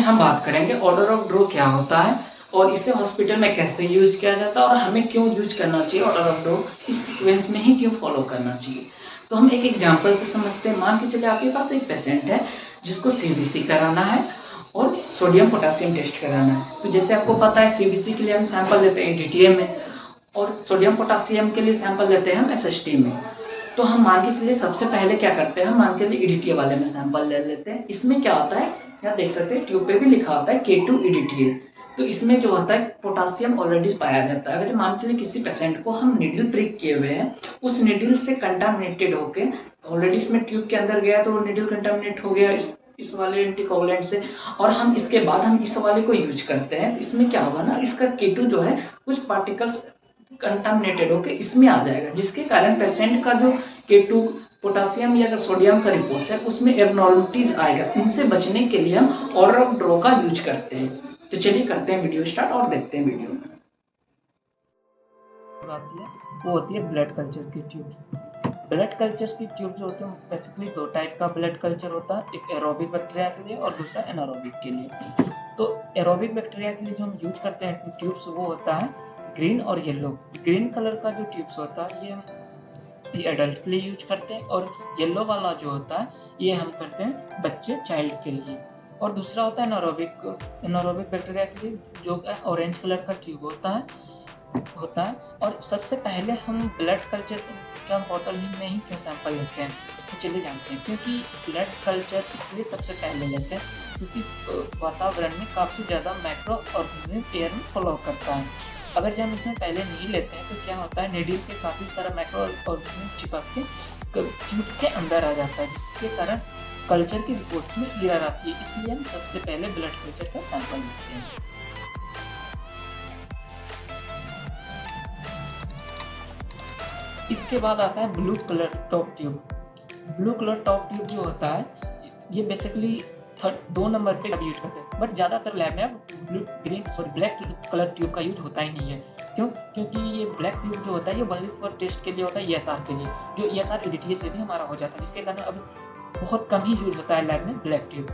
हम बात करेंगे ऑर्डर ऑफ ड्रॉ क्या होता है और इसे हॉस्पिटल में कैसे यूज किया जाता है और हमें क्यों यूज करना चाहिए, ऑर्डर ऑफ ड्रॉ इस सीक्वेंस में ही क्यों फॉलो करना चाहिए। तो हम एक एग्जांपल से समझते हैं। मान के चलिए आपके पास एक पेशेंट है जिसको सीबीसी कराना है और सोडियम पोटेशियम टेस्ट कराना है। तो जैसे आपको पता है सीबीसी के लिए हम सैंपल लेते हैं डीटीए में और सोडियम पोटेशियम के लिए सैंपल लेते हैं हम एसएसटी में। तो हम मान के चलिए सबसे पहले क्या करते हैं, हम मान के चलिए ईडीटीए वाले में सैंपल ले लेते हैं। इसमें क्या होता है, यहाँ देख सकते हैं ट्यूब पे भी लिखा होता है K2 ईडीटीए। तो इसमें जो होता है पोटासियम ऑलरेडी पाया जाता है। अगर मान के चलिए किसी पेशेंट को हम नीडल प्रिक किए हुए हैं, उस नीडल से कंटामिनेटेड होके ऑलरेडी इसमें ट्यूब के अंदर गया तो वो नीडल कंटामिनेट हो गया इस वाले एंटीकोगुलेंट से, और हम इसके बाद हम इस वाले को यूज करते हैं। इसमें क्या होगा ना, इसका K2 जो है कुछ पार्टिकल्स कंटामिनेटेड होकर इसमें आ जाएगा, जिसके कारण पेशेंट का जो K2 पोटासियम या सोडियम का रिपोर्ट है उसमें एबनॉर्मलिटीज आएगा। इनसे बचने के लिए हम ऑर्डर ऑफ ड्रॉ का यूज करते हैं। तो चलिए करते हैं वीडियो स्टार्ट और देखते हैं वीडियो। आती है वो होती है ब्लड कल्चर की ट्यूब। ब्लड कल्चर की ट्यूब जो होती है बेसिकली दो टाइप का ब्लड कल्चर होता है, एक एरोबिक बैक्टीरिया के लिए और दूसरा एनारोबिक के लिए। तो एरोबिक बैक्टीरिया के लिए जो हम यूज करते हैं ट्यूब्स वो होता है ग्रीन और येलो। ग्रीन कलर का जो ट्यूब्स होता है ये एडल्ट के लिए यूज करते हैं, और येलो वाला जो होता है ये हम करते हैं बच्चे चाइल्ड के लिए। और दूसरा होता है एनारोबिक बैक्टीरिया के लिए जो ऑरेंज कलर का ट्यूब होता है। और सबसे पहले हम ब्लड कल्चर का बॉटल में ही क्यों सैंपल लेते हैं, तो चलिए जानते हैं। क्योंकि ब्लड कल्चर इसलिए सबसे पहले लेते हैं क्योंकि वातावरण में काफ़ी ज़्यादा माइक्रो ऑर्गेनिज्म एयर में फ्लो करता है। अगर जब हम इसमें पहले नहीं लेते हैं तो क्या होता है, नीडल के काफ़ी सारा माइक्रो ऑर्गेनिज्म चिपक के ट्यूब्स के अंदर आ जाता है, जिसके कारण कल्चर की रिपोर्ट्स में एरर आती है। इसलिए हम सबसे पहले ब्लड कल्चर का सैंपल लेते हैं। इसके बाद आता है blue colour top tube. Blue colour top tube जो होता है ये बेसिकली 2 नंबर पे यूज करते हैं, बट ज़्यादातर लैब में ब्लैक कलर ट्यूब का यूज होता ही नहीं है। क्यों? क्योंकि ये ब्लैक ट्यूब जो होता है ये वही फॉर टेस्ट के लिए होता है, ESR के लिए, जो ESR ईडीटीए से भी हमारा हो जाता है, जिसके कारण अब बहुत कम ही यूज होता है लैब में ब्लैक ट्यूब।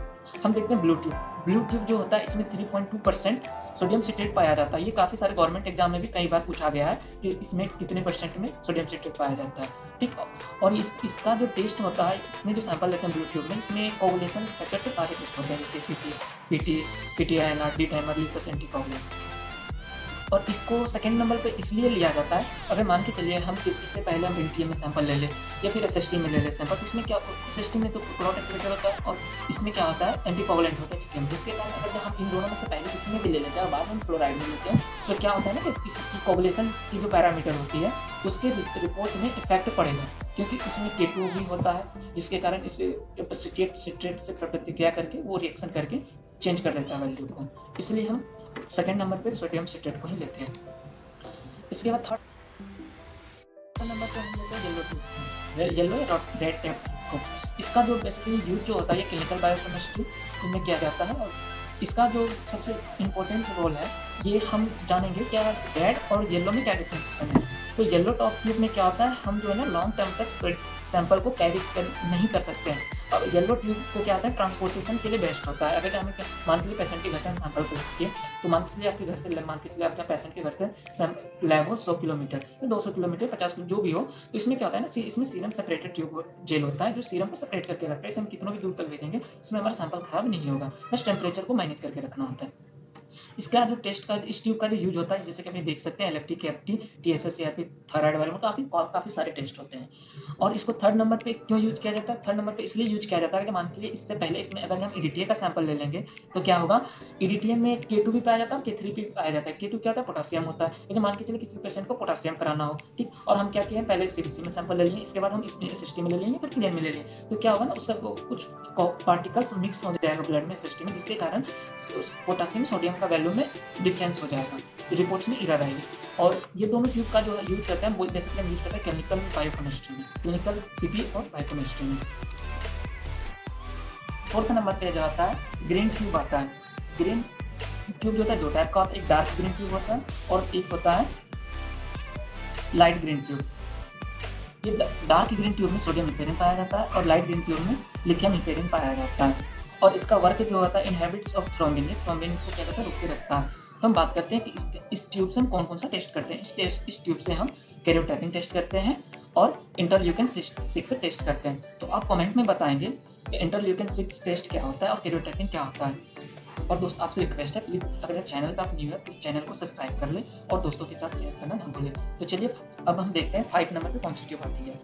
हम देखते हैं ब्लू ट्यूब जो होता है इसमें 3.2% सोडियम सिट्रेट पाया जाता है। ये काफ़ी सारे गवर्नमेंट एग्जाम में भी कई बार पूछा गया है कि इसमें कितने % में सोडियम सिट्रेट पाया जाता है, ठीक। और इसका जो टेस्ट होता है, इसमें जो सैंपल लेते हैं ब्लू ट्यूब में, इसमें कोगुलेशन फैक्टर से सारे टेस्ट होते हैं, जैसे PTINR, D-डाइमर, ल्यूकोस एंटीकोगुलेंट। और इसको सेकंड नंबर पे इसलिए लिया जाता है, अगर मान के चलिए हम इससे पहले हम डीटीए में सैंपल ले लें या फिर एसएसटी में ले लें सैंपल, तो इसमें क्या एसएसटी में तो क्लोराइड एक्टिवेटर होता है और इसमें क्या होता है एंटीकोगुलेंट होता है, जिसके कारण अगर हम इन दोनों में से पहले इसमें भी ले लेते हैं और बाद में हम क्लोराइड में लेते हैं, तो क्या होता है ना कि इसकी कोगुलेशन की जो पैरामीटर होती है उसके रिपोर्ट में इफेक्ट पड़ेगा, क्योंकि उसमें K2 भी होता है, जिसके कारण इसे सिट्रेट से प्रतिक्रिया करके वो रिएक्शन करके चेंज कर देता है वैल्यू को। इसलिए हम सेकेंड नंबर पे सोडियम सिट्रेट को ही लेते हैं। इसके बाद थर्ड नंबर पे हम लेते हैं येलो या रेड टेप को। इसका जो बेसिकली यूज जो होता है ये क्लिनिकल बायोकेमिस्ट्री में किया जाता है, और इसका जो सबसे इम्पोर्टेंट रोल है ये हम जानेंगे क्या रेड और येलो में क्या डिफ्रेंशिएशन है। तो येलो टॉप ट्यूब में क्या होता है, हम जो है ना लॉन्ग टर्म तक सैंपल को कैरी नहीं कर सकते हैं, और येलो ट्यूब को क्या होता है ट्रांसपोर्टेशन के लिए बेस्ट होता है। अगर हमें मान के लिए पेशेंट के घर से हम सैंपल को रखिए, तो मान के चलिए आपके घर से मान के चलिए आपके पेशेंट के घर से लैब हो 100 किलोमीटर, 200 किलोमीटर, 50 किलोमीटर जो भी हो, तो इसमें क्या होता है ना, इसमें सीरम सेपरेटेड ट्यूब जेल होता है जो सीरम को सेपरेट करके रखता है। इसे हम कितनों भी दूर तक भेजेंगे इसमें हमारा सैंपल खराब नहीं होगा, बस टेम्परेचर को मैनेज करके रखना होता है। इसका जो टेस्ट का इस ट्यूब का जो यूज होता है, जैसे कि आप देख सकते हैं LFT, KFT, TSS या फिर थायराइड वाले में काफ़ी सारे टेस्ट होते हैं। और इसको थर्ड नंबर पे क्यों यूज किया जाता है, थर्ड नंबर पे इसलिए यूज किया जाता है कि मान लीजिए इससे पहले इसमें अगर हम ईडीटीए का सैंपल ले लेंगे तो क्या होगा, ईडीटीए में K2 भी पाया जाता है और K3 भी पाया जाता है। K2 क्या होता है पोटासियम होता है, लेकिन मान के चलिए किसी पेशेंट को पोटासियम कराना हो, ठीक, और हम क्या किए पहले सीबीसी में सैंपल ले लिए, इसके बाद हम इसमें एसएसटी में ले लेंगे, फिर क्लियर में ले लें, तो क्या होगा ना उसका कुछ पार्टिकल्स मिक्स हो जाएगा ब्लड में एसएसटी में, जिसके कारण पोटासियम सोडियम का वैल्यू में डिफरेंस हो जाएगा, रिपोर्ट्स में एरर आएगी। और ये दोनों ट्यूब का जो यूज करते हैं बेसिकली हम यूज करते हैं क्लिनिकल बायोकेमिस्ट्री में, क्लिनिकल सीपी और बायोकेमिस्ट्री में। फोर्थ नंबर पे जो आता है ग्रीन ट्यूब आता है। ग्रीन ट्यूब जो होता है दो टाइप का होता है, एक डार्क ग्रीन ट्यूब होता है और एक होता है लाइट ग्रीन ट्यूब। ये डार्क ग्रीन ट्यूब में सोडियम इथेरिन पाया जाता है और लाइट ग्रीन ट्यूब में लिथियम इथेरिन पाया जाता है। और इसका वर्क जो होता है इनहेबिट्स ऑफ थ्रोम्बिन, ये थ्रोम्बिन को क्या करता है, रोक के रखता है। तो हम बात करते हैं कि इस ट्यूब से हम कौन कौन सा टेस्ट करते हैं। इस ट्यूब से हम कैरियोटाइपिन टेस्ट करते हैं और इंटरल्यूकिन 6 से टेस्ट करते हैं। तो आप कमेंट में बताएंगे कि इंटरल्यूकिन 6 टेस्ट क्या होता है और कैरियोटाइपिन क्या होता है। और दोस्त आपसे रिक्वेस्ट है, प्लीज़ अगर चैनल पर आप न्यू है तो चैनल को सब्सक्राइब कर ले और दोस्तों के साथ शेयर करना ना भूलें। तो चलिए अब हम देखते हैं 5 नंबर पे कौन सी ट्यूब आती है।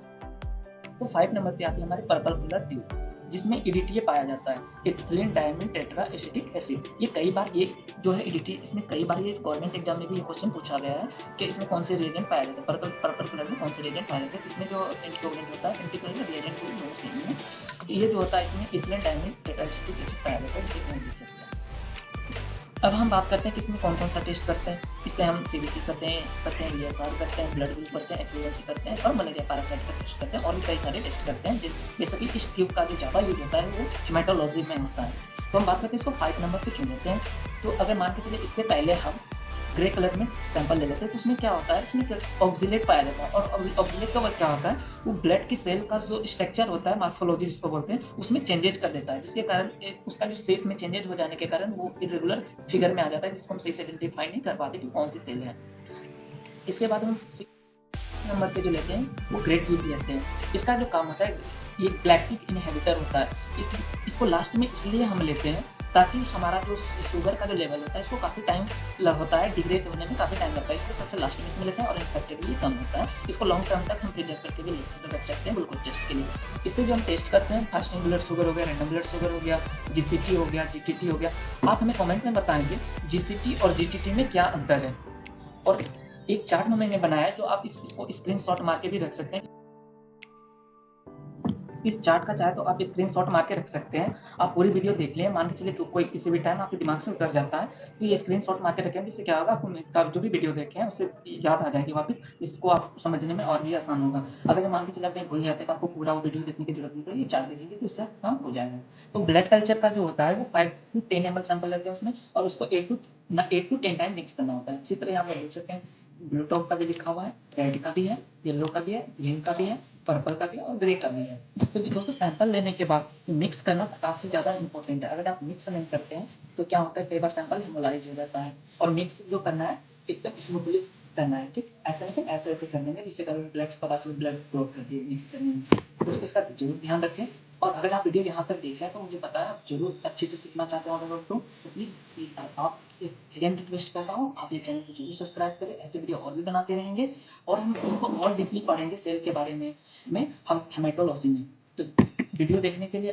तो 5 नंबर पे आती है हमारी पर्पल कलर ट्यूब, जिसमें EDTA पाया जाता है, ethylene diamine tetra acetic acid. ये कई बार ये जो है EDTA, इसमें कई बार ये गवर्नमेंट एग्जाम में भी ये क्वेश्चन पूछा गया है कि इसमें कौन से रिएजेंट पाया जाता है, पर्पल कलर में कौन से रिएजेंट पाया जाता है। इसमें जो एंटीकोगुलेंट होता है, एंटीकोगुलेंट रिएजेंट को नो सेम है। ये जो होता है इसमें ethylene diamine tetra acetic acid पाया जाता है, जिसको हम देख सकते हैं। अब हम बात करते हैं कि इसमें कौन कौन सा टेस्ट करते हैं। इससे हम CBC करते हैं ESR करते हैं, ब्लड ग्रुप करते हैं, एक्यूरेंसी करते हैं और मलेरिया पैरासाइट का टेस्ट करते हैं और भी कई सारे टेस्ट करते हैं। जैसे कि इस ट्यूब का जो ज़्यादा यूज होता है वो हेमाटोलॉजी में होता है। तो हम बात करते हैं इसको 5 नंबर पे क्यों लेते हैं। तो अगर मान के चलिए इससे पहले हम ग्रे कलर में सैंपल ले लेते हैं तो उसमें क्या होता है, इसमें ऑक्सीलेट पाया जाता है। और ऑक्सीलेट का वर्क क्या होता है, वो ब्लड की सेल का जो स्ट्रक्चर होता है, मार्फोलॉजी जिसको बोलते हैं, उसमें चेंजेज कर देता है, जिसके कारण उसका जो शेप में चेंजेज हो जाने के कारण वो इरेगुलर फिगर में आ जाता है, जिसको हम सही से आइडेंटिफाई नहीं कर पाते कि कौन सी सेल है। इसके बाद हम नंबर पे जो लेते हैं वो ग्रे ट्यूब लेते हैं। इसका जो काम होता है, ये ग्लैक्टिक इनहिबिटर होता है। इसको लास्ट में इसलिए हम लेते हैं ताकि हमारा जो शुगर का जो लेवल होता है इसको काफ़ी टाइम होता है, डिग्रेड होने में काफ़ी टाइम लगता है, इसको सबसे लास्ट में इसमें लेते हैं और इन्फेक्टेड भी कम होता है। इसको लॉन्ग टर्म तक हम प्रिजर्व करके भी रख सकते हैं ग्लूकोज टेस्ट के लिए। इससे जो हम टेस्ट करते हैं, फास्टिंग ब्लड शुगर हो गया, रैंडम ब्लड शुगर हो गया, GCT हो गया, GTT हो गया। आप हमें कमेंट में बताएंगे GCT और GTT में क्या अंतर है। और एक चार्ट मैंने बनाया है जो आप इसको स्क्रीनशॉट मार के भी रख सकते हैं। इस चार्ट का चाहे तो आप स्क्रीनशॉट मार के रख सकते हैं। आप पूरी वीडियो देख लें, मान के चलिए कोई किसी भी टाइम आपके दिमाग से उतर जाता है तो ये स्क्रीनशॉट मार के रखें, जिससे क्या होगा, आपको जो भी वीडियो देखे हैं उससे याद आ जाएगी वापस, जिसको आप समझने में और भी आसान होगा। अगर मान के चलिए आप कहीं भूल जाते हैं तो आपको पूरा वो वीडियो देखने की जरूरत नहीं पड़ेगी, ये चार्ट देखेंगे तो उससे काम हो जाएगा। तो ब्लड कल्चर का जो होता है वो 5 to 10 ml सैंपल लेते हैं उसमें, और उसको 8 to 10 टाइम मिक्स करना होता है। इसी तरह यहाँ पर देख सकते हैं ब्लू टॉप का भी लिखा हुआ है, रेड का भी है, येलो का भी है, ग्रीन का भी है, पर्पल का भी है और ग्रे का भी है। तो दोस्तों सैंपल लेने के बाद मिक्स करना काफ़ी ज़्यादा इंपॉर्टेंट है। अगर आप मिक्स नहीं करते हैं तो क्या होता है, कई बार सैंपल हेमोलाइज हो जाता है। और मिक्स जो करना है एकदम स्मूथली करना है, ठीक, ऐसा नहीं कि ऐसे ऐसे कर देंगे जिससे कारण ब्लड पता चले ब्लड ग्रोथ करती है मिक्स करने में। तो इसका जरूर ध्यान रखें। और अगर आप वीडियो यहाँ तक देखें तो मुझे पता है आप जरूर अच्छे से सीखना चाहते हैं ऑर्डर तो प्लीज़ आप अगेन रिक्वेस्ट कर रहा हूँ, आप ये चैनल को जरूर सब्सक्राइब करें, ऐसे वीडियो और भी बनाते रहेंगे और हम इसको और डीपली पढ़ेंगे सेल के बारे में हम हेमेटोलॉजी में। तो वीडियो देखने के लिए